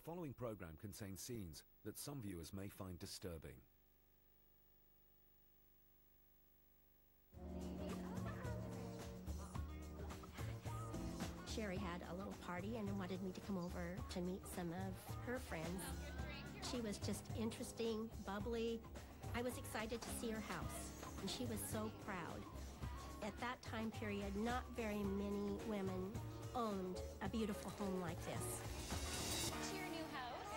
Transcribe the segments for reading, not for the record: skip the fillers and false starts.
following program contains scenes that some viewers may find disturbing. Sherry had a little party and wanted me to come over to meet some of her friends. She was just interesting, bubbly. I was excited to see her house, and she was so proud. At that time period, not very many women owned a beautiful home like this. To your new house?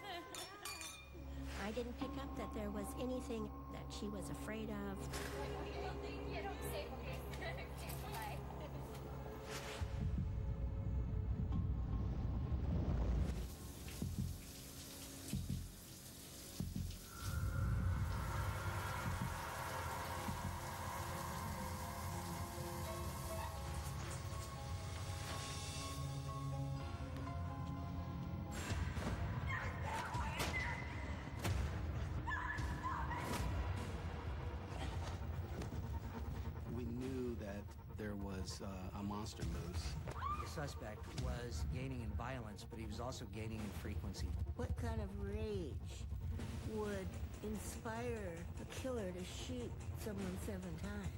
Yes. I didn't pick up that there was anything that she was afraid of. You don't say, okay. Bye. There was a monster loose. The suspect was gaining in violence, but he was also gaining in frequency. What kind of rage would inspire a killer to shoot someone 7 times?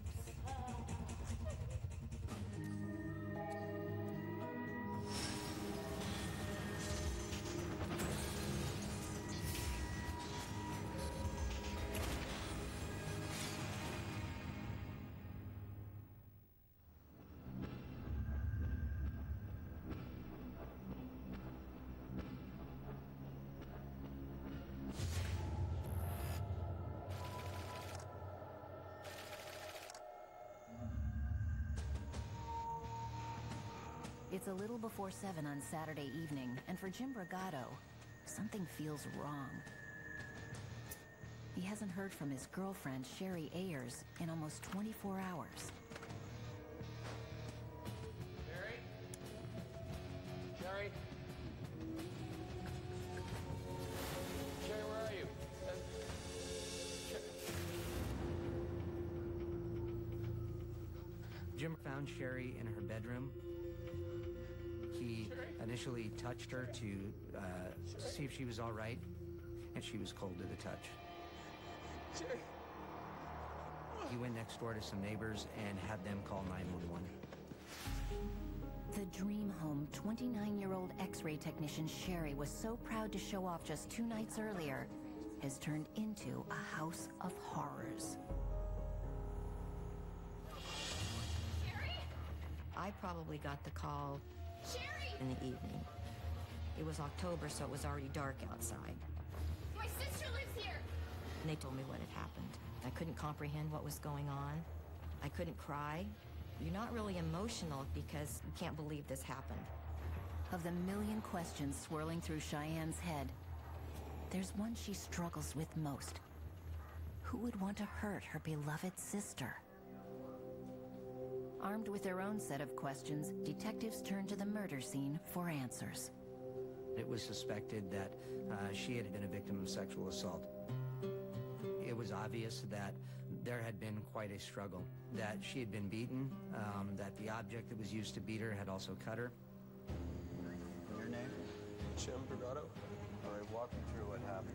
It's a little before 7 on Saturday evening, and for Jim Brigado, something feels wrong. He hasn't heard from his girlfriend, Sherry Ayers, in almost 24 hours. Sherry? Sherry? Sherry, where are you? Jim found Sherry in her bedroom. He initially touched her to see if she was all right, and she was cold to the touch. Sherry. He went next door to some neighbors and had them call 911. The dream home 29-year-old X-ray technician Sherry was so proud to show off just 2 nights earlier has turned into a house of horrors. Sherry? I probably got the call Sherry! in the evening. It was October, so it was already dark outside. My sister lives here! And they told me what had happened. I couldn't comprehend what was going on. I couldn't cry. You're not really emotional because you can't believe this happened. Of the million questions swirling through Cheyenne's head, there's one she struggles with most. Who would want to hurt her beloved sister? Armed with their own set of questions, detectives turn to the murder scene for answers. It was suspected that she had been a victim of sexual assault. It was obvious that there had been quite a struggle, that she had been beaten, that the object that was used to beat her had also cut her. Your name? Jim Brigado. All right, walk me through what happened.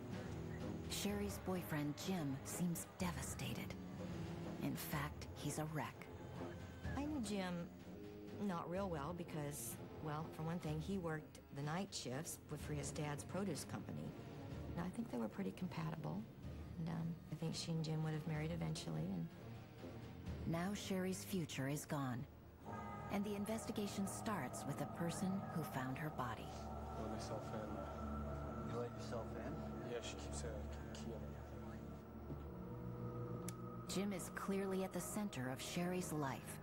Sherry's boyfriend, Jim, seems devastated. In fact, he's a wreck. I knew Jim not real well because, well, for one thing, he worked the night shifts for his dad's produce company. And I think they were pretty compatible. And I think she and Jim would have married eventually. And now Sherry's future is gone. And the investigation starts with the person who found her body. Let myself in. You let yourself in? Yeah, she keeps a key on her. Jim is clearly at the center of Sherry's life.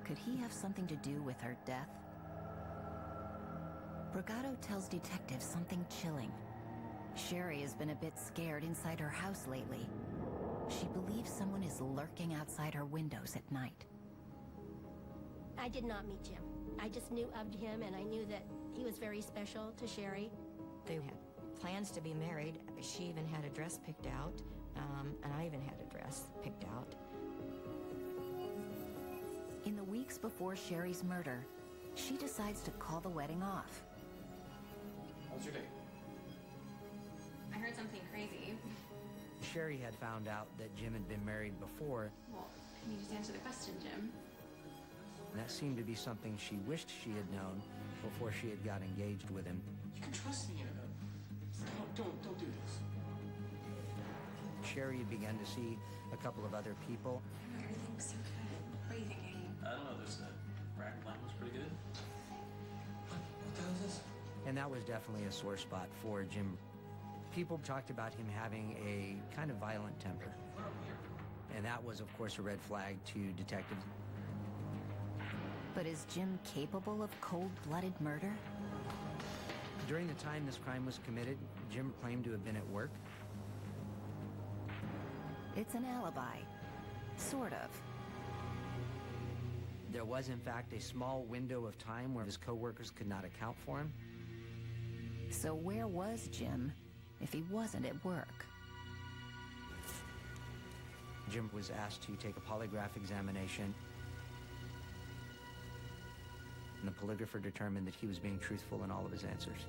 Could he have something to do with her death? Brigado tells detectives something chilling. Sherry has been a bit scared inside her house lately. She believes someone is lurking outside her windows at night. I did not meet Jim. I just knew of him, and I knew that he was very special to Sherry. they had plans to be married. She even had a dress picked out, and I even had a dress picked out. In the weeks before Sherry's murder, she decides to call the wedding off. I How's your day? I heard something crazy. Sherry had found out that Jim had been married before, Well, can you just answer the question, Jim? and that seemed to be something she wished she had known before she had got engaged with him. You can trust me, Anna. Don't do this. Sherry had begun to see a couple of other people, Everything's so good. What are you thinking? I don't know, this bracket line was pretty good. What the hell is this? and that was definitely a sore spot for Jim. People talked about him having a kind of violent temper, and that was, of course, a red flag to detectives. But is Jim capable of cold-blooded murder? During the time this crime was committed, Jim claimed to have been at work. It's an alibi. Sort of. There was, in fact, a small window of time where his co-workers could not account for him. So where was Jim if he wasn't at work? Jim was asked to take a polygraph examination, and the polygrapher determined that he was being truthful in all of his answers.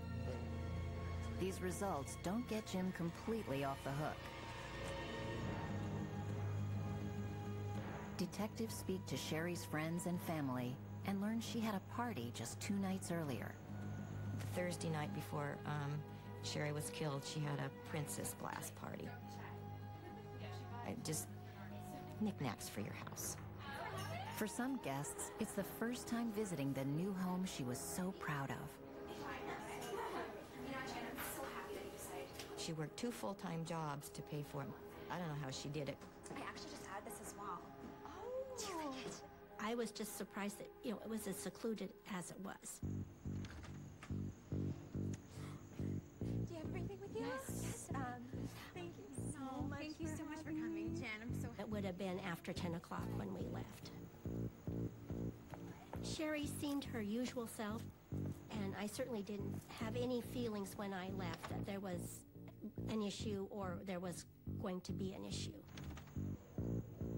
These results don't get Jim completely off the hook. Detectives speak to Sherry's friends and family and learn she had a party just 2 nights earlier. The Thursday night before Sherry was killed, she had a princess glass party. Just knickknacks for your house. For some guests, it's the first time visiting the new home she was so proud of. She worked 2 full-time jobs to pay for it. I don't know how she did it. I actually just had this as well. I was just surprised that, it was as secluded as it was. Do you have everything with you? Yes. Thank you so much. Thank you so much for coming, Jen. I'm so It would have been after 10 o'clock when we left. Sherry seemed her usual self, and I certainly didn't have any feelings when I left that there was an issue or there was going to be an issue.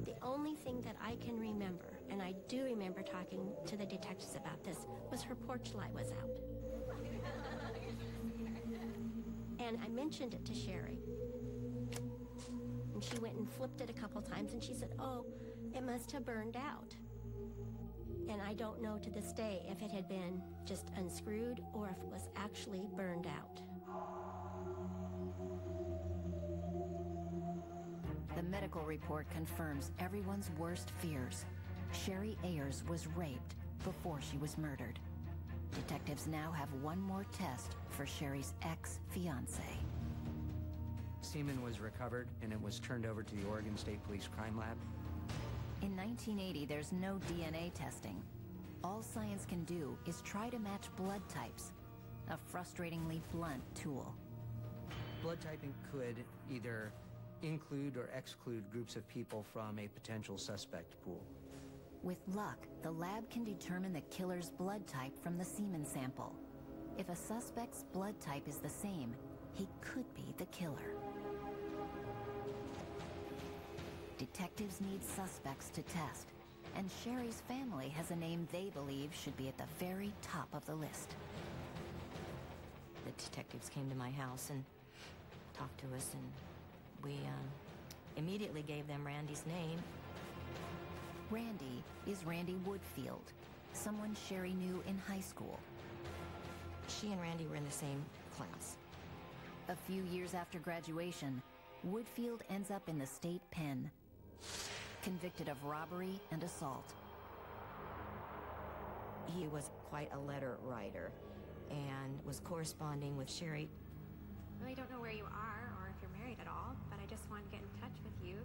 The only thing that I can remember, and I do remember talking to the detectives about this, was her porch light was out. And I mentioned it to Sherry. And she went and flipped it a couple times, and she said, "Oh, it must have burned out." And I don't know to this day if it had been just unscrewed or if it was actually burned out. The medical report confirms everyone's worst fears. Sherry Ayers was raped before she was murdered. Detectives now have one more test for Sherry's ex-fiancé. Semen was recovered, and it was turned over to the Oregon State Police Crime Lab. In 1980, there's no DNA testing. All science can do is try to match blood types, a frustratingly blunt tool. Blood typing could either include or exclude groups of people from a potential suspect pool. With luck, the lab can determine the killer's blood type from the semen sample. If a suspect's blood type is the same, he could be the killer. Detectives need suspects to test, and Sherry's family has a name they believe should be at the very top of the list. The detectives came to my house and talked to us, and we immediately gave them Randy's name. Randy is Randy Woodfield, someone Sherry knew in high school. She and Randy were in the same class. A few years after graduation, Woodfield ends up in the state pen, convicted of robbery and assault. He was quite a letter writer and was corresponding with Sherry. I really don't know where you are or if you're married at all, but I just wanted to get in touch with you.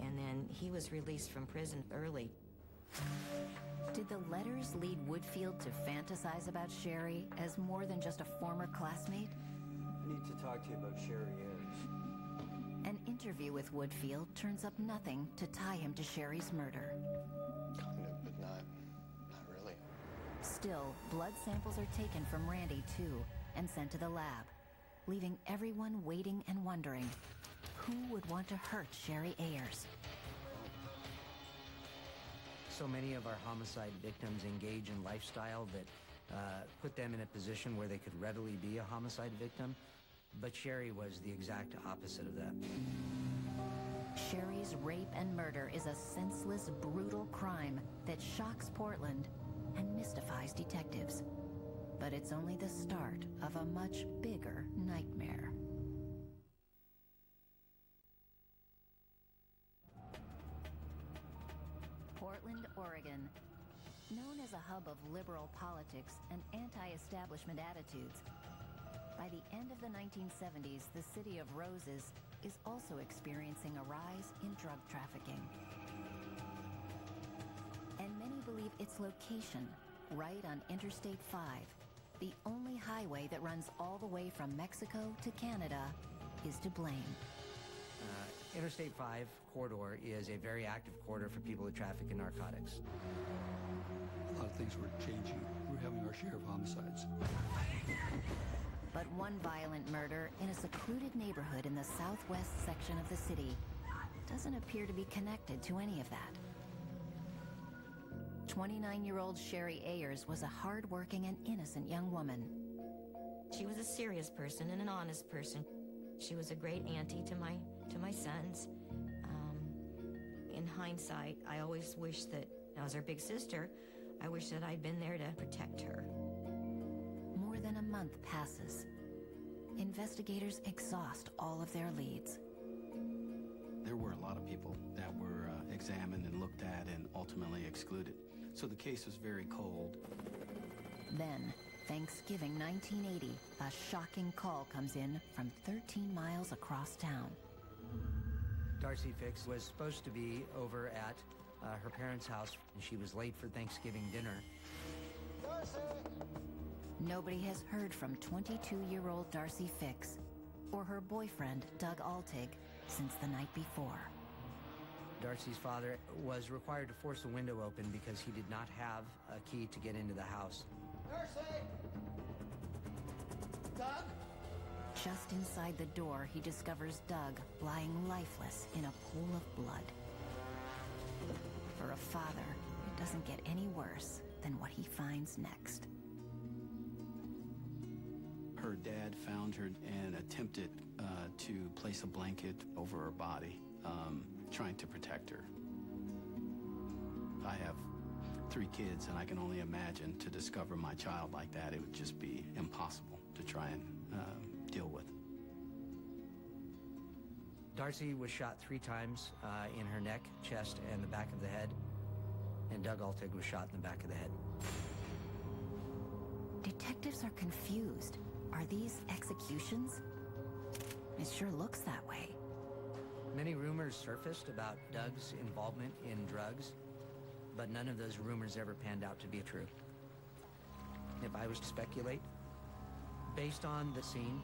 And then he was released from prison early. Did the letters lead Woodfield to fantasize about Sherry as more than just a former classmate? I need to talk to you about Sherry Ayers. An interview with Woodfield turns up nothing to tie him to Sherry's murder. Kind of, but not really. Still, blood samples are taken from Randy, too, and sent to the lab, leaving everyone waiting and wondering, who would want to hurt Sherry Ayers? So many of our homicide victims engage in lifestyle that put them in a position where they could readily be a homicide victim. But Sherry was the exact opposite of that. Sherry's rape and murder is a senseless, brutal crime that shocks Portland and mystifies detectives. But it's only the start of a much bigger nightmare. Portland, Oregon. Known as a hub of liberal politics and anti-establishment attitudes, by the end of the 1970s, the city of Roses is also experiencing a rise in drug trafficking. And many believe its location, right on Interstate 5, the only highway that runs all the way from Mexico to Canada, is to blame. Interstate 5 corridor is a very active corridor for people who traffic in narcotics. A lot of things were changing. We were having our share of homicides. But one violent murder in a secluded neighborhood in the southwest section of the city doesn't appear to be connected to any of that. 29-year-old Sherry Ayers was a hard-working and innocent young woman. She was a serious person and an honest person. She was a great auntie to my sons. In hindsight, I always wish that, as her big sister, I wish that I'd been there to protect her. More than a month passes. Investigators exhaust all of their leads. There were a lot of people that were examined and looked at and ultimately excluded. So the case was very cold. Then, Thanksgiving 1980, a shocking call comes in from 13 miles across town. Darcy Fix was supposed to be over at her parents' house, and she was late for Thanksgiving dinner. Darcy! Nobody has heard from 22-year-old Darcy Fix or her boyfriend, Doug Altig, since the night before. Darcy's father was required to force the window open because he did not have a key to get into the house. Darcy! Doug? Just inside the door, he discovers Doug lying lifeless in a pool of blood. For a father, it doesn't get any worse than what he finds next. Her dad found her and attempted to place a blanket over her body, trying to protect her. I have 3 kids, and I can only imagine to discover my child like that, it would just be impossible to try and deal with. Darcy was shot 3 times in her neck, chest, and the back of the head, and Doug Altig was shot in the back of the head. Detectives are confused. Are these executions? It sure looks that way. Many rumors surfaced about Doug's involvement in drugs, but none of those rumors ever panned out to be true. If I was to speculate, based on the scene,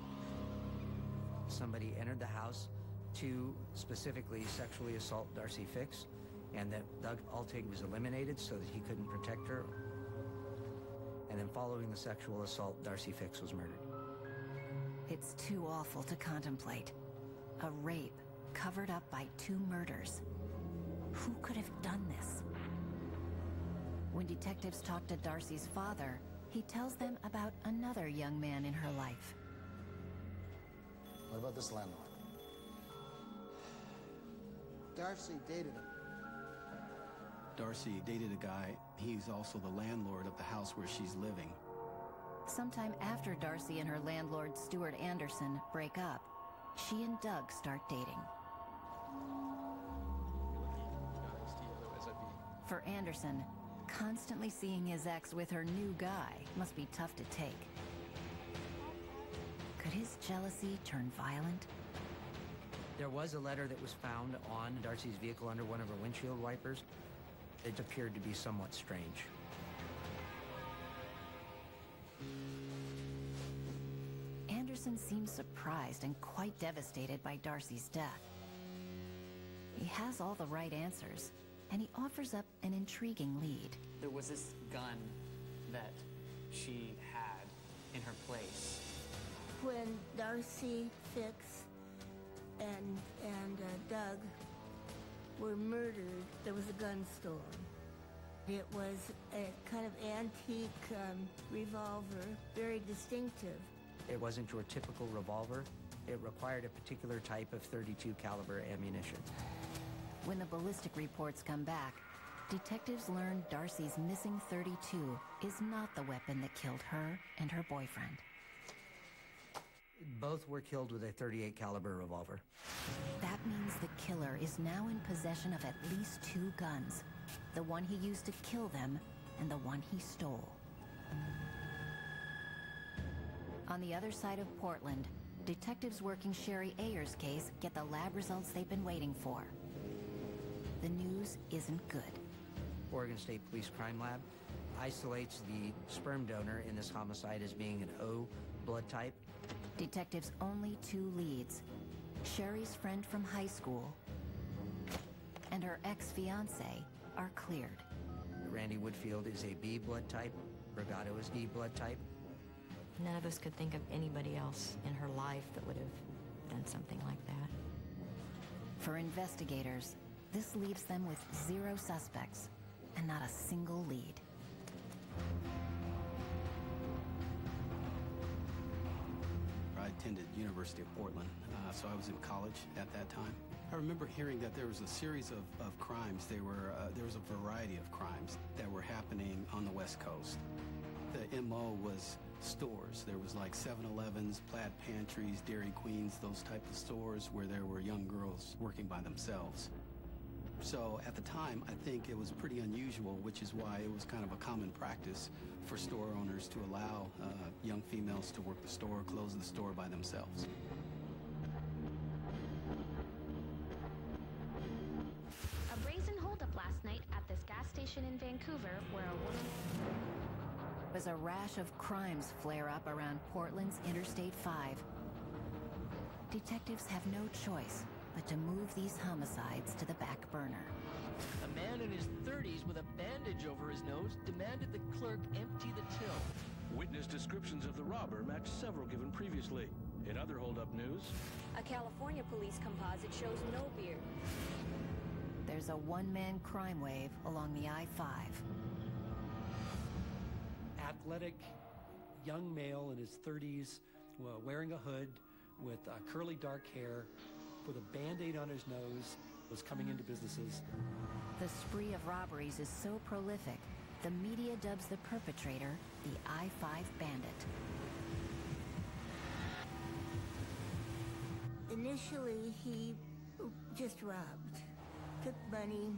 somebody entered the house to specifically sexually assault Darcy Fix, and that Doug Altig was eliminated so that he couldn't protect her. And then following the sexual assault, Darcy Fix was murdered. It's too awful to contemplate. A rape covered up by 2 murders. Who could have done this? When detectives talk to Darcy's father, he tells them about another young man in her life. What about this landlord? Darcy dated him. Darcy dated a guy. He's also the landlord of the house where she's living. Sometime after Darcy and her landlord, Stuart Anderson, break up, she and Doug start dating. For Anderson, constantly seeing his ex with her new guy must be tough to take. Could his jealousy turn violent? There was a letter that was found on Darcy's vehicle under one of her windshield wipers. It appeared to be somewhat strange. Anderson seems surprised and quite devastated by Darcy's death. He has all the right answers, and he offers up an intriguing lead. There was this gun that she had in her place. When Darcy Fix and Doug were murdered, there was a gun stolen. It was a kind of antique revolver, very distinctive. It wasn't your typical revolver. It required a particular type of .32 caliber ammunition. When the ballistic reports come back, detectives learn Darcy's missing .32 is not the weapon that killed her and her boyfriend. Both were killed with a .38 caliber revolver. That means the killer is now in possession of at least 2 guns. The one he used to kill them and the one he stole. On the other side of Portland, detectives working Sherry Ayers' case get the lab results they've been waiting for. The news isn't good. Oregon State Police Crime Lab isolates the sperm donor in this homicide as being an O blood type. Detectives' only 2 leads, Sherry's friend from high school and her ex-fiancé, are cleared. Randy Woodfield is a B blood type. Brigado is E blood type. None of us could think of anybody else in her life that would have done something like that. For investigators, this leaves them with 0 suspects and not a single lead. I attended University of Portland, so I was in college at that time. I remember hearing that there was a series of crimes. There was a variety of crimes that were happening on the West Coast. The MO was stores. There was like 7-Elevens, Plaid Pantries, Dairy Queens, those type of stores where there were young girls working by themselves. So at the time, I think it was pretty unusual, which is why it was kind of a common practice for store owners to allow young females to work the store, close the store by themselves. A brazen holdup last night at this gas station in Vancouver where a woman... As a rash of crimes flare up around Portland's Interstate 5, detectives have no choice but to move these homicides to the back burner. A man in his 30s with a bandage over his nose demanded the clerk empty the till. Witness descriptions of the robber match several given previously. In other hold-up news, a California police composite shows no beard. There's a one-man crime wave along the I-5. Athletic, young male in his 30s, wearing a hood with curly dark hair, with a Band-Aid on his nose, was coming into businesses. The spree of robberies is so prolific, the media dubs the perpetrator the I-5 Bandit. Initially, he just robbed, took money,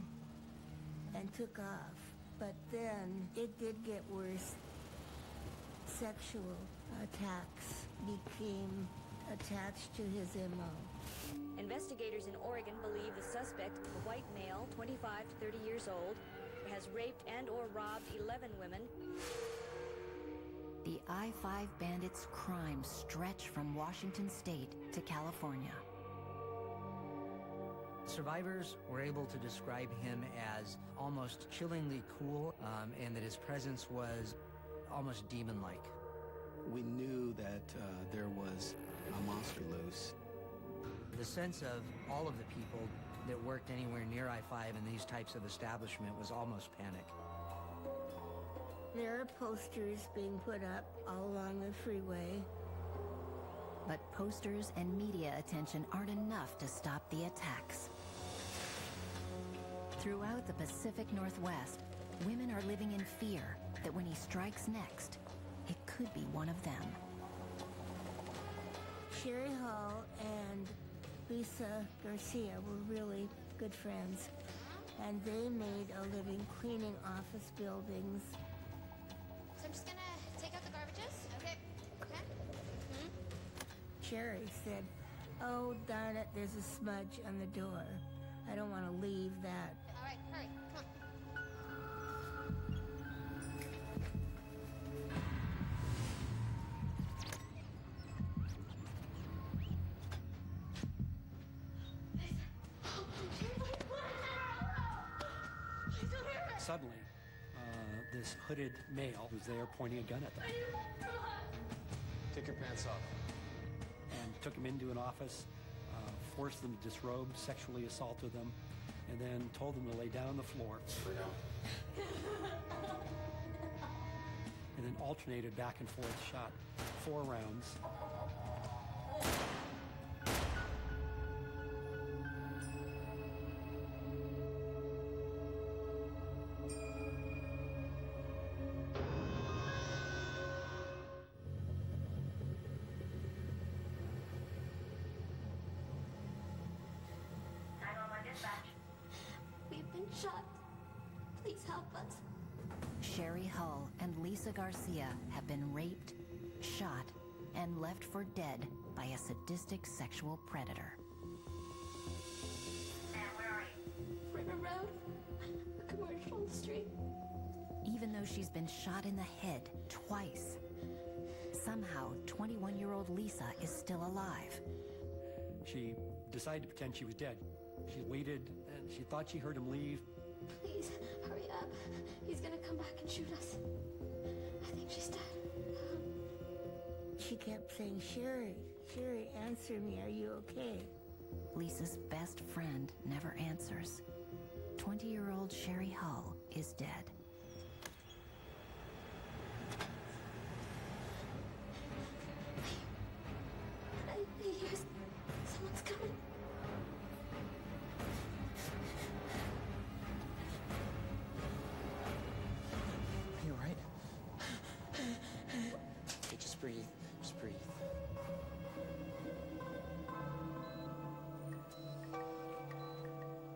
and took off. But then it did get worse. Sexual attacks became attached to his MO. Investigators in Oregon believe the suspect, a white male, 25 to 30 years old, has raped and or robbed 11 women. The I-5 Bandit's crimes stretch from Washington State to California. Survivors were able to describe him as almost chillingly cool, and that his presence was almost demon-like. We knew that there was a monster loose. The sense of all of the people that worked anywhere near I-5 in these types of establishment was almost panic. There are posters being put up all along the freeway. But posters and media attention aren't enough to stop the attacks. Throughout the Pacific Northwest, women are living in fear that when he strikes next, it could be one of them. Sherry Hall and Lisa Garcia were really good friends, and they made a living cleaning office buildings. So I'm just gonna take out the garbages, okay? Okay? Sherry said, "Oh, darn it, there's a smudge on the door. I don't want to leave that." All right, hurry, come on. Suddenly, this hooded male was there pointing a gun at them. Take your pants off. And took him into an office, forced them to disrobe, sexually assaulted them, and then told them to lay down on the floor. Lay down. And then alternated back and forth, shot 4 rounds. We've been shot. Please help us. Sherry Hull and Lisa Garcia have been raped, shot, and left for dead by a sadistic sexual predator. River Road. A commercial on the street. Even though she's been shot in the head twice, somehow 21-year-old Lisa is still alive. She decided to pretend she was dead. She waited, and she thought she heard him leave. Please, hurry up. He's gonna come back and shoot us. I think she's dead. She kept saying, Sherry, Sherry, answer me, are you okay? Lisa's best friend never answers. 20-year-old Sherry Hull is dead. Yes, someone's coming. Are you alright? Okay, just breathe. Just breathe.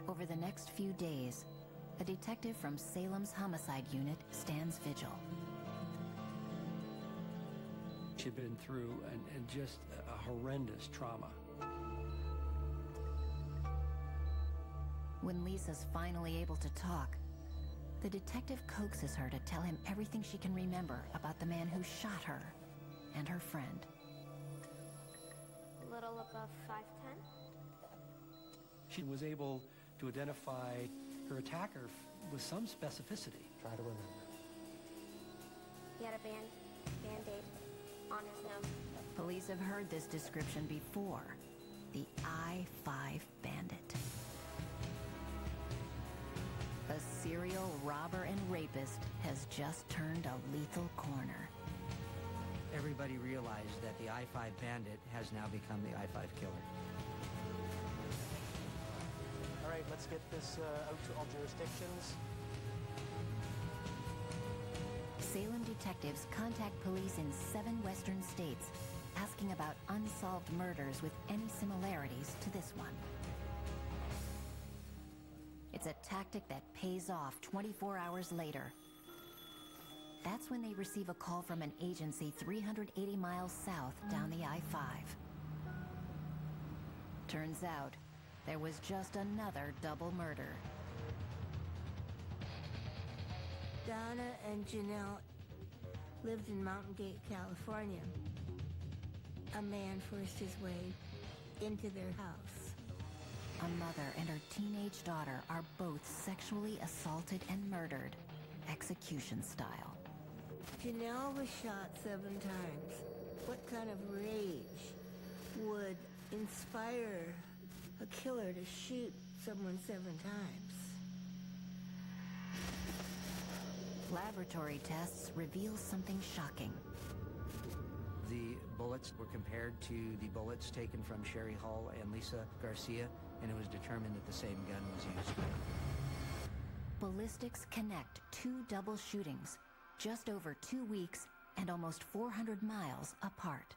Over the next few days, a detective from Salem's homicide unit stands vigil. She'd been through and just a horrendous trauma. When Lisa's finally able to talk, the detective coaxes her to tell him everything she can remember about the man who shot her and her friend. A little above 5'10". She was able to identify her attacker with some specificity. Try to remember. He had a band-aid on his nose. Police have heard this description before. The I-5 bandit. A serial robber and rapist has just turned a lethal corner. Everybody realized that the I-5 bandit has now become the I-5 killer. All right, let's get this out to all jurisdictions. Salem detectives contact police in 7 western states, asking about unsolved murders with any similarities to this one. It's a tactic that pays off 24 hours later. That's when they receive a call from an agency 380 miles south down the I-5. Turns out, there was just another double murder. Donna and Janelle lived in Mountain Gate, California. A man forced his way into their house. A mother and her teenage daughter are both sexually assaulted and murdered, execution style. Janelle was shot 7 times. What kind of rage would inspire a killer to shoot someone 7 times? Laboratory tests reveal something shocking. The bullets were compared to the bullets taken from Sherry Hull and Lisa Garcia, and it was determined that the same gun was used. Ballistics connect 2 double shootings, just over 2 weeks and almost 400 miles apart.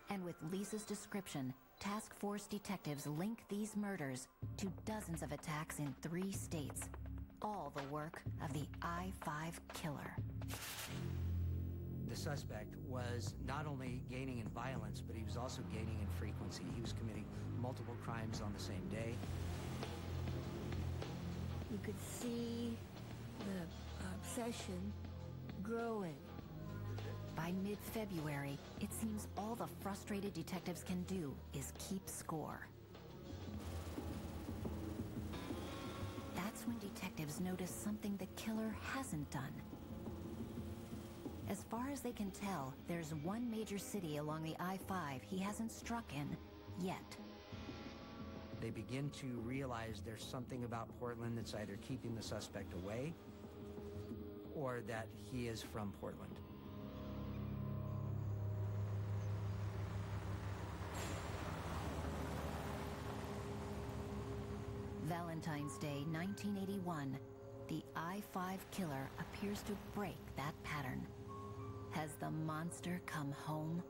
And with Lisa's description, task force detectives link these murders to dozens of attacks in 3 states, all the work of the I-5 killer. The suspect was not only gaining in violence, but he was also gaining in frequency. He was committing multiple crimes on the same day. You could see the obsession growing. By mid-February, it seems all the frustrated detectives can do is keep score. That's when detectives notice something the killer hasn't done. As far as they can tell, there's one major city along the I-5 he hasn't struck in yet. They begin to realize there's something about Portland that's either keeping the suspect away or that he is from Portland. Valentine's Day, 1981. The I-5 killer appears to break that pattern. Has the monster come home?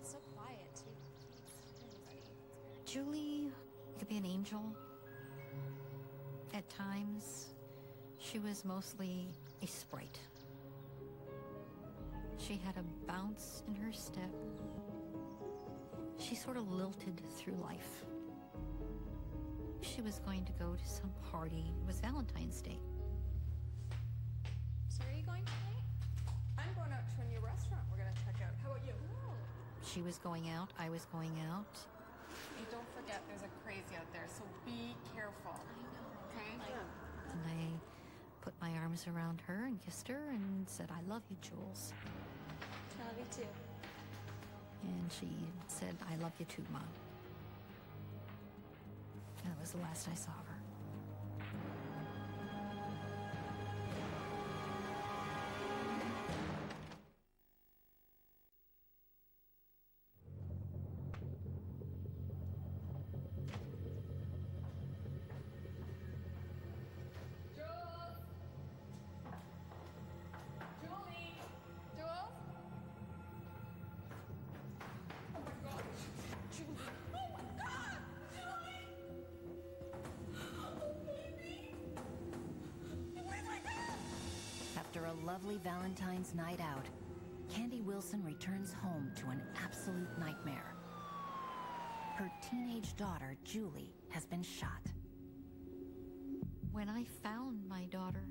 So quiet, too. Julie could be an angel. At times, she was mostly a sprite. She had a bounce in her step. She sort of lilted through life. She was going to go to some party. It was Valentine's Day. So are you going tonight? I'm going out to a new restaurant we're going to check out. How about you? She was going out. I was going out. Hey, don't forget, there's a crazy out there, so be careful. Okay? And I put my arms around her and kissed her and said, "I love you, Jules." I love you too. And she said, "I love you too, Mom." And that was the last I saw of her. After a lovely Valentine's night out, Candy Wilson returns home to an absolute nightmare. Her teenage daughter, Julie, has been shot. When I found my daughter,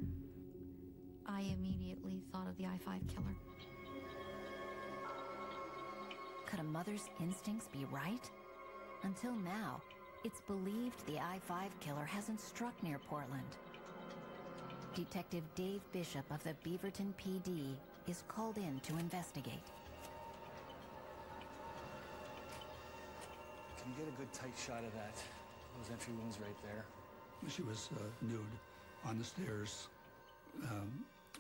I immediately thought of the I-5 killer. Could a mother's instincts be right? Until now, it's believed the I-5 killer hasn't struck near Portland. Detective Dave Bishop of the Beaverton PD is called in to investigate. Can you get a good tight shot of that? Those entry wounds right there. She was nude on the stairs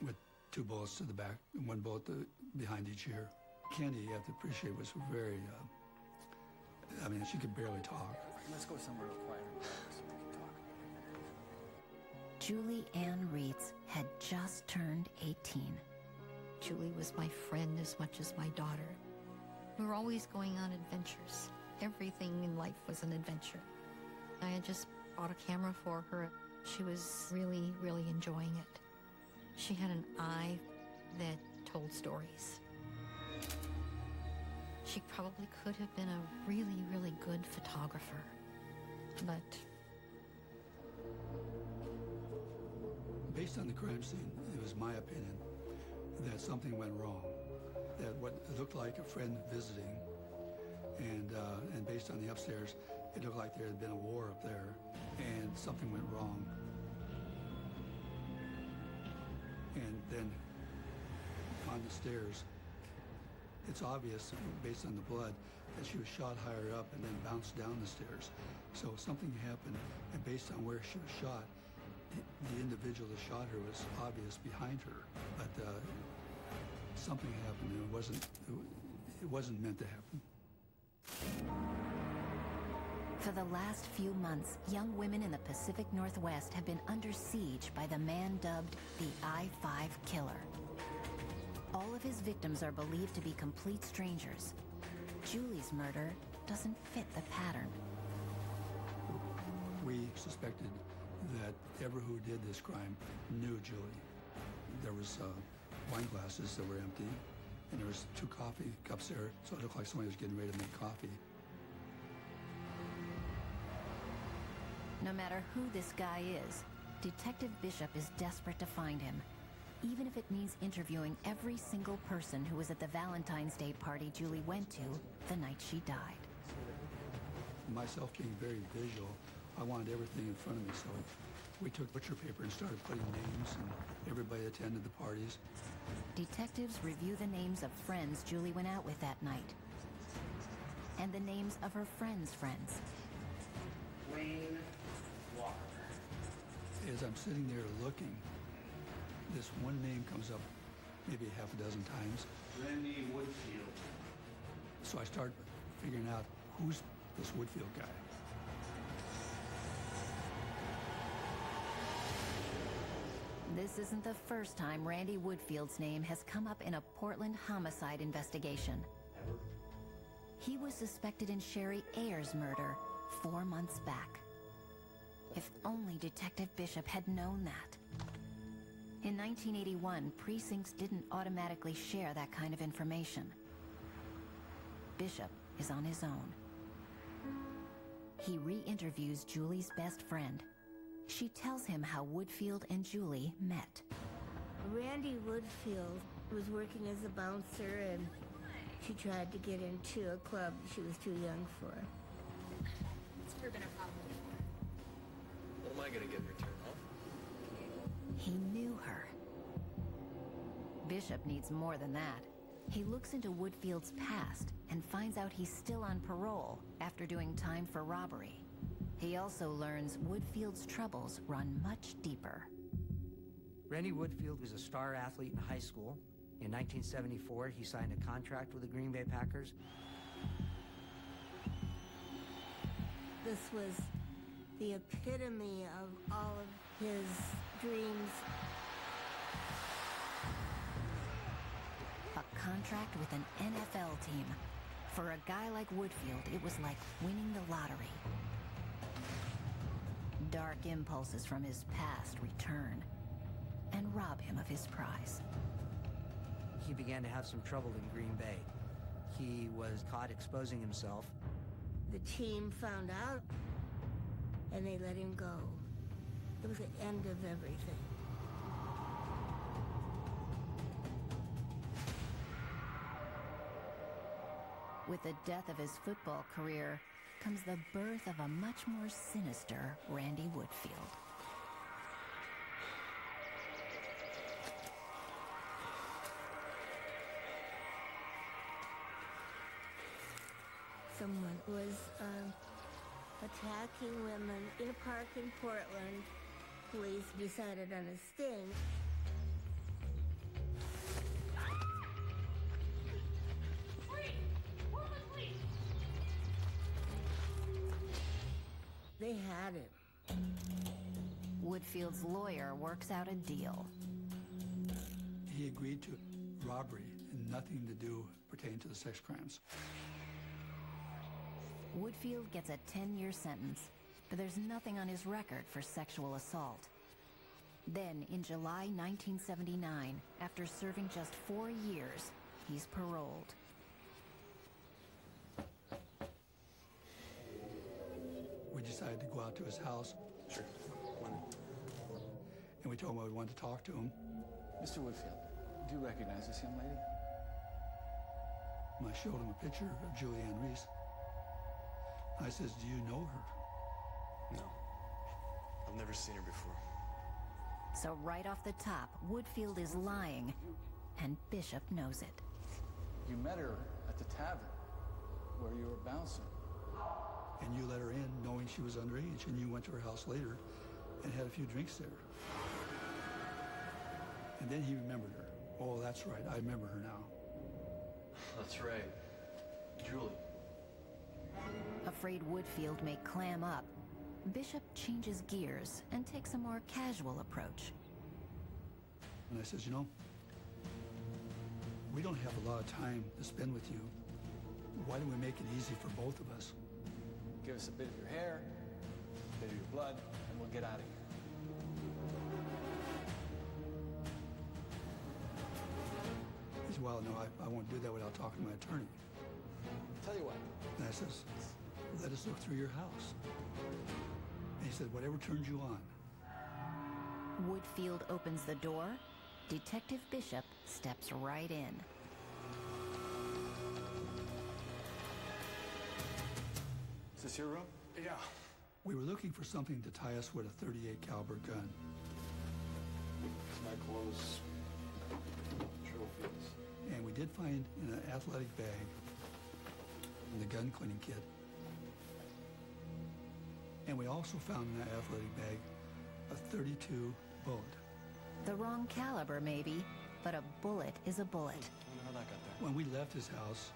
with 2 bullets to the back and 1 bullet behind each ear. Candy, you have to appreciate, was very, I mean, she could barely talk. Let's go somewhere quieter so we can talk. Julie Ann Reitz had just turned 18. Julie was my friend as much as my daughter. We were always going on adventures. Everything in life was an adventure. I had just bought a camera for her. She was really, really enjoying it. She had an eye that told stories. She probably could have been a really, really good photographer, but... Based on the crime scene, it was my opinion that something went wrong. That what looked like a friend visiting, and based on the upstairs, it looked like there had been a war up there, and something went wrong. And then on the stairs, it's obvious, based on the blood, that she was shot higher up and then bounced down the stairs. So something happened, and based on where she was shot, the individual that shot her was obvious behind her. But something happened, and it wasn't meant to happen. For the last few months, young women in the Pacific Northwest have been under siege by the man dubbed the I-5 killer. All of his victims are believed to be complete strangers. Julie's murder doesn't fit the pattern. We suspected that whoever who did this crime knew Julie. There was wine glasses that were empty, and there was 2 coffee cups there, so it looked like somebody was getting ready to make coffee. No matter who this guy is, Detective Bishop is desperate to find him, even if it means interviewing every single person who was at the Valentine's Day party Julie went to the night she died. Myself being very visual, I wanted everything in front of me, so We took butcher paper and started putting names, and everybody attended the parties. Detectives review the names of friends Julie went out with that night, and the names of her friends' friends. Wayne Walker. As I'm sitting there looking, this one name comes up maybe half a dozen times. Randy Woodfield. So I start figuring out who's this Woodfield guy. This isn't the first time Randy Woodfield's name has come up in a Portland homicide investigation. He was suspected in Sherry Ayers' murder 4 months back. If only Detective Bishop had known that. In 1981, precincts didn't automatically share that kind of information. Bishop is on his own. He re-interviews Julie's best friend. She tells him how Woodfield and Julie met. Randy Woodfield was working as a bouncer, and she tried to get into a club she was too young for. It's never been a problem before. What am I gonna get in return, huh? He knew her. Bishop needs more than that. He looks into Woodfield's past and finds out he's still on parole after doing time for robbery. He also learns Woodfield's troubles run much deeper. Randy Woodfield was a star athlete in high school. In 1974, he signed a contract with the Green Bay Packers. This was the epitome of all of his dreams. A contract with an NFL team. For a guy like Woodfield, it was like winning the lottery. Dark impulses from his past return and rob him of his prize. He began to have some trouble in Green Bay. He was caught exposing himself. The team found out, and they let him go. It was the end of everything. With the death of his football career comes the birth of a much more sinister Randy Woodfield. Someone was attacking women in a park in Portland. Police decided on a sting. They had him. Woodfield's lawyer works out a deal. He agreed to robbery and nothing to do pertaining to the sex crimes. Woodfield gets a 10-year sentence, but there's nothing on his record for sexual assault. Then, in July 1979, after serving just 4 years, he's paroled. We decided to go out to his house. Sure. And we told him we wanted to talk to him. Mr. Woodfield, do you recognize this young lady? And I showed him a picture of Julianne Reese. I says, do you know her? No. I've never seen her before. So right off the top, Woodfield is lying, and Bishop knows it. You met her at the tavern where you were bouncing. And you let her in knowing she was underage, and you went to her house later and had a few drinks there. And then he remembered her. Oh, that's right, I remember her now. That's right. Julie. Afraid Woodfield may clam up, Bishop changes gears and takes a more casual approach. And I says, you know, we don't have a lot of time to spend with you. Why don't we make it easy for both of us? Give us a bit of your hair, a bit of your blood, and we'll get out of here. He said, well, no, I won't do that without talking to my attorney. Tell you what. And I says, let us look through your house. And he said, whatever turns you on. Woodfield opens the door. Detective Bishop steps right in. Is this your room? Yeah. We were looking for something to tie us with a .38 caliber gun. It's my clothes, trophies. And we did find in an athletic bag in the gun cleaning kit. And we also found in that athletic bag a .32 bullet. The wrong caliber, maybe, but a bullet is a bullet. I don't know how that got there. When we left his house,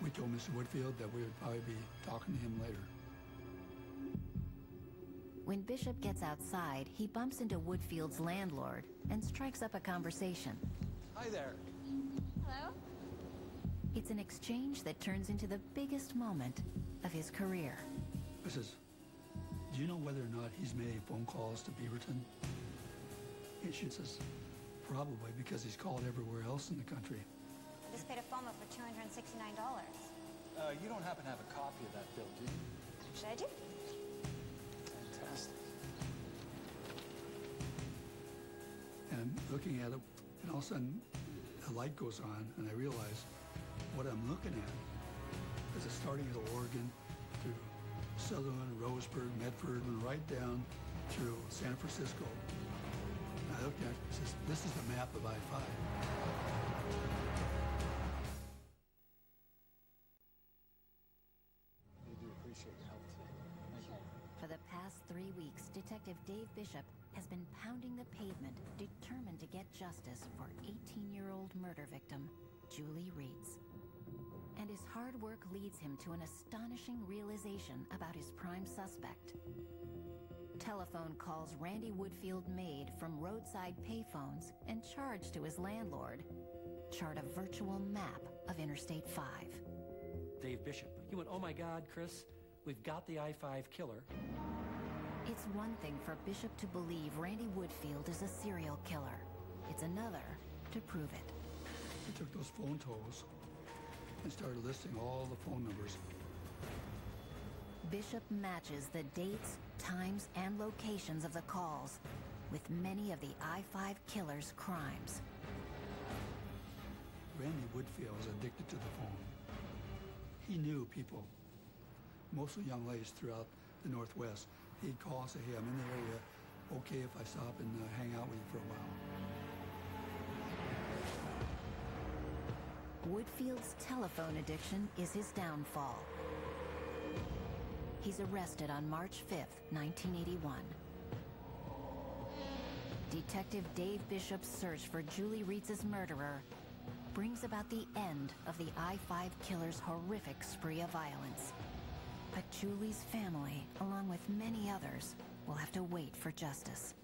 we told Mr. Woodfield that we would probably be talking to him later. When Bishop gets outside, he bumps into Woodfield's landlord and strikes up a conversation. Hi there. Hello? It's an exchange that turns into the biggest moment of his career. I says, do you know whether or not he's made any phone calls to Beaverton? And she says, probably, because he's called everywhere else in the country. I just paid a phone bill for $269. You don't happen to have a copy of that bill, do you? Should I do? Fantastic. And I'm looking at it, and all of a sudden, a light goes on, and I realize what I'm looking at is it starting at Oregon through Sutherland, Roseburg, Medford, and right down through San Francisco. And I looked at it and says, this is the map of I-5. We do appreciate your help today. Thank you. For the past 3 weeks, Detective Dave Bishop has been pounding the pavement, determined to get justice for 18-year-old murder victim Julie Reitz. And his hard work leads him to an astonishing realization about his prime suspect. Telephone calls Randy Woodfield made from roadside payphones and charged to his landlord chart a virtual map of Interstate 5. Dave Bishop, he went, oh my God, Chris, we've got the I-5 killer. It's one thing for Bishop to believe Randy Woodfield is a serial killer. It's another to prove it. We took those phone tolls and started listing all the phone numbers. Bishop matches the dates, times, and locations of the calls with many of the I-5 killer's crimes. Randy Woodfield was addicted to the phone. He knew people, mostly young ladies throughout the Northwest. He'd call and say, hey, I'm in the area. Okay if I stop and hang out with you for a while. Woodfield's telephone addiction is his downfall. He's arrested on March 5th, 1981. Detective Dave Bishop's search for Julie Reitz's murderer brings about the end of the I-5 killer's horrific spree of violence. But Julie's family, along with many others, will have to wait for justice.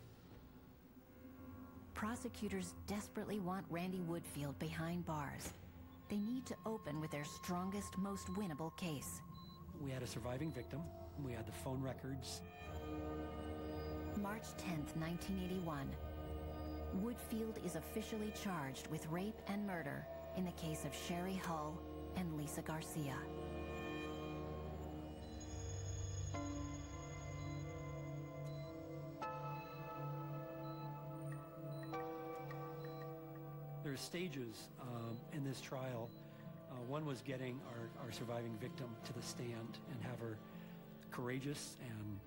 Prosecutors desperately want Randy Woodfield behind bars. They need to open with their strongest, most winnable case. We had a surviving victim. We had the phone records. March 10th, 1981. Woodfield is officially charged with rape and murder in the case of Sherry Hull and Lisa Garcia. There are stages in this trial. One was getting our surviving victim to the stand and have her courageous and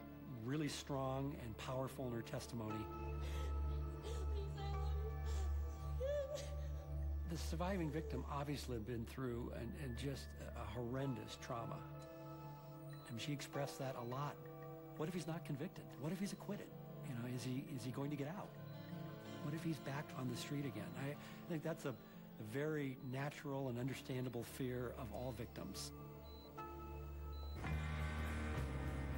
really strong and powerful in her testimony. The surviving victim obviously had been through and just a horrendous trauma. And she expressed that a lot. What if he's not convicted? What if he's acquitted? You know, is he going to get out? What if he's back on the street again? I think that's a very natural and understandable fear of all victims.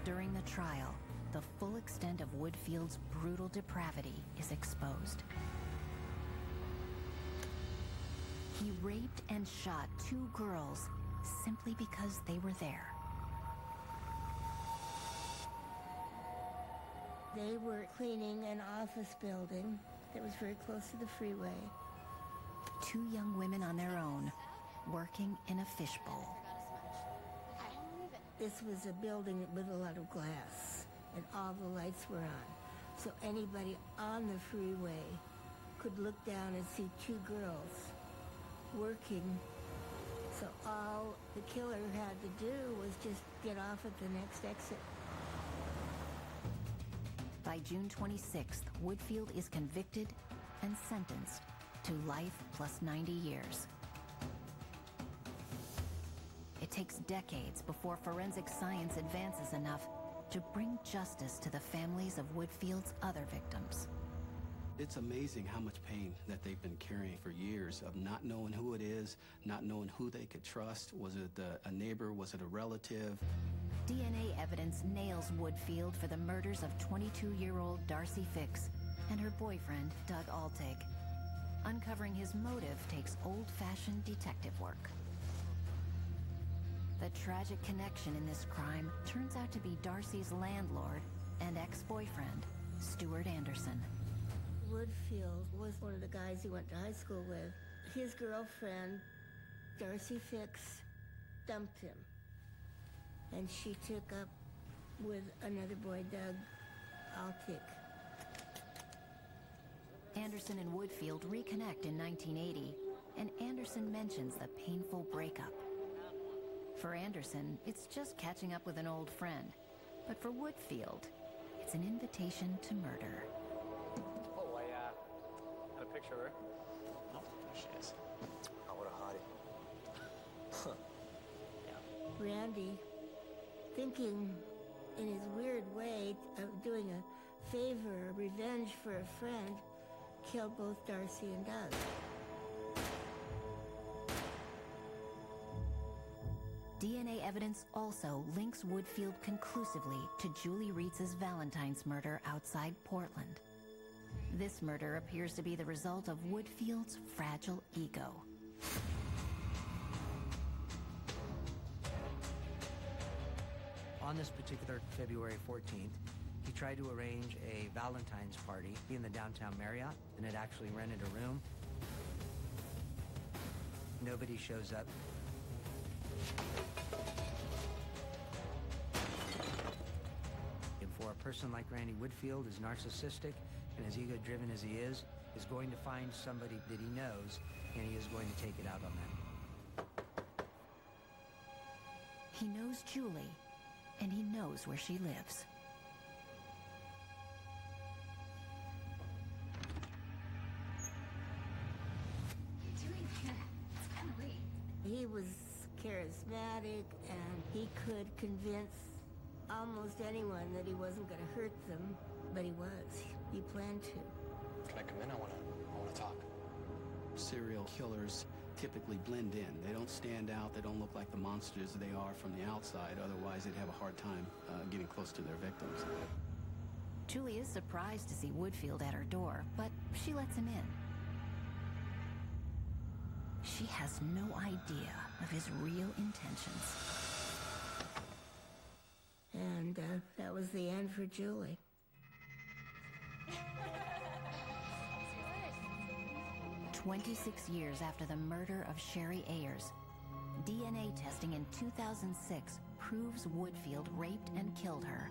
During the trial, the full extent of Woodfield's brutal depravity is exposed. He raped and shot 2 girls simply because they were there. They were cleaning an office building that was very close to the freeway. 2 young women on their own, working in a fishbowl. This was a building with a lot of glass, and all the lights were on. So anybody on the freeway could look down and see 2 girls working. So all the killer had to do was just get off at the next exit. By June 26th, Woodfield is convicted and sentenced to life plus 90 years. It takes decades before forensic science advances enough to bring justice to the families of Woodfield's other victims. It's amazing how much pain that they've been carrying for years of not knowing who it is, not knowing who they could trust. Was it a neighbor? Was it a relative? DNA evidence nails Woodfield for the murders of 22-year-old Darcy Fix and her boyfriend, Doug Altig. Uncovering his motive takes old-fashioned detective work. The tragic connection in this crime turns out to be Darcy's landlord and ex-boyfriend, Stuart Anderson. Woodfield was one of the guys he went to high school with. His girlfriend, Darcy Fix, dumped him. And she took up with another boy, Doug Altig. Anderson and Woodfield reconnect in 1980, and Anderson mentions the painful breakup. For Anderson, it's just catching up with an old friend. But for Woodfield, it's an invitation to murder. Oh, I had a picture of her. Oh, there she is. Oh, what a hottie. Randy, thinking in his weird way of doing a favor, a revenge for a friend, killed both Darcy and Doug. DNA evidence also links Woodfield conclusively to Julie Rietz's Valentine's murder outside Portland. This murder appears to be the result of Woodfield's fragile ego. On this particular February 14th, he tried to arrange a Valentine's party in the downtown Marriott and had actually rented a room. Nobody shows up. And for a person like Randy Woodfield, as narcissistic and as ego-driven as he is going to find somebody that he knows, and he is going to take it out on them. He knows Julie, and he knows where she lives. He was charismatic, and he could convince almost anyone that he wasn't going to hurt them, but he was. He planned to. Can I come in? I want to talk. Serial killers typically blend in. They don't stand out. They don't look like the monsters they are from the outside. Otherwise, they'd have a hard time getting close to their victims. Julie is surprised to see Woodfield at her door, but she lets him in. She has no idea of his real intentions. And that was the end for Julie. "26 years after the murder of Sherry Ayers, DNA testing in 2006 proves Woodfield raped and killed her,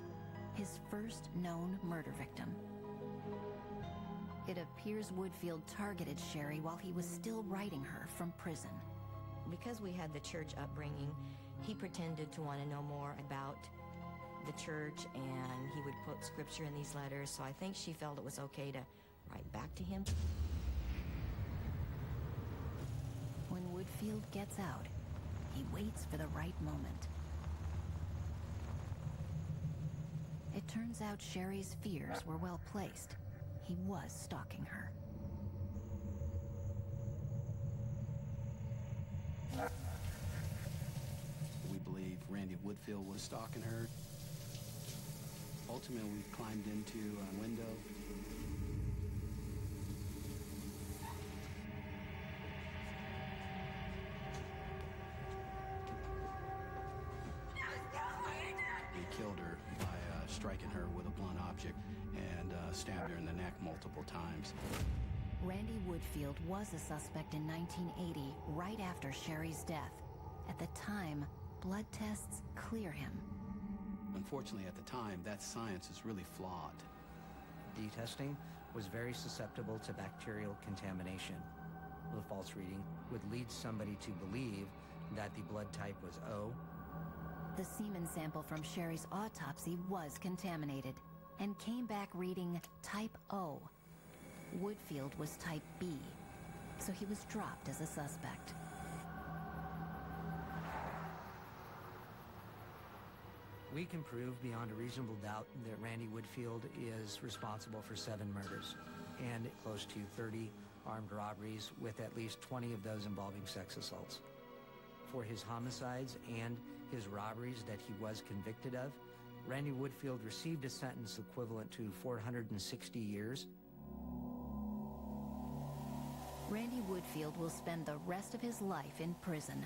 his first known murder victim. It appears Woodfield targeted Sherry while he was still writing her from prison. Because we had the church upbringing, he pretended to want to know more about the church, and he would quote scripture in these letters, so I think she felt it was okay to write back to him. When Woodfield gets out, he waits for the right moment. It turns out Sherry's fears were well placed. He was stalking her. We believe Randy Woodfield was stalking her. Ultimately, we climbed into a window. We killed her by striking her with a blunt object and stabbed her in the neck multiple times. Randy Woodfield was a suspect in 1980, right after Sherry's death. At the time, blood tests clear him. Unfortunately, at the time, that science is really flawed. D testing was very susceptible to bacterial contamination. The false reading would lead somebody to believe that the blood type was O. The semen sample from Sherry's autopsy was contaminated, and came back reading type O. Woodfield was type B, so he was dropped as a suspect. We can prove beyond a reasonable doubt that Randy Woodfield is responsible for 7 murders and close to 30 armed robberies, with at least 20 of those involving sex assaults. For his homicides and his robberies that he was convicted of, Randy Woodfield received a sentence equivalent to 460 years. Randy Woodfield will spend the rest of his life in prison.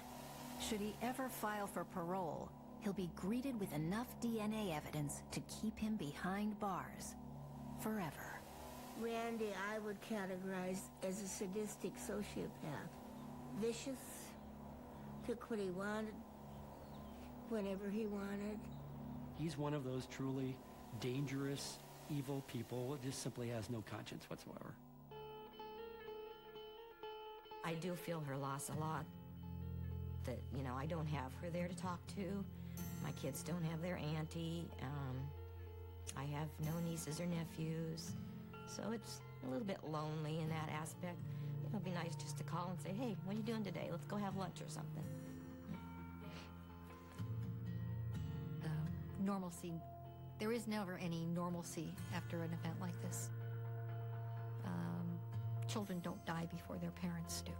Should he ever file for parole, he'll be greeted with enough DNA evidence to keep him behind bars forever. Randy, I would categorize as a sadistic sociopath. Vicious, took what he wanted, whenever he wanted. He's one of those truly dangerous, evil people. Just simply has no conscience whatsoever. I do feel her loss a lot. That, you know, I don't have her there to talk to. My kids don't have their auntie. I have no nieces or nephews. So it's a little bit lonely in that aspect. It'll be nice just to call and say, hey, what are you doing today? Let's go have lunch or something. Normalcy. There is never any normalcy after an event like this. Children don't die before their parents do.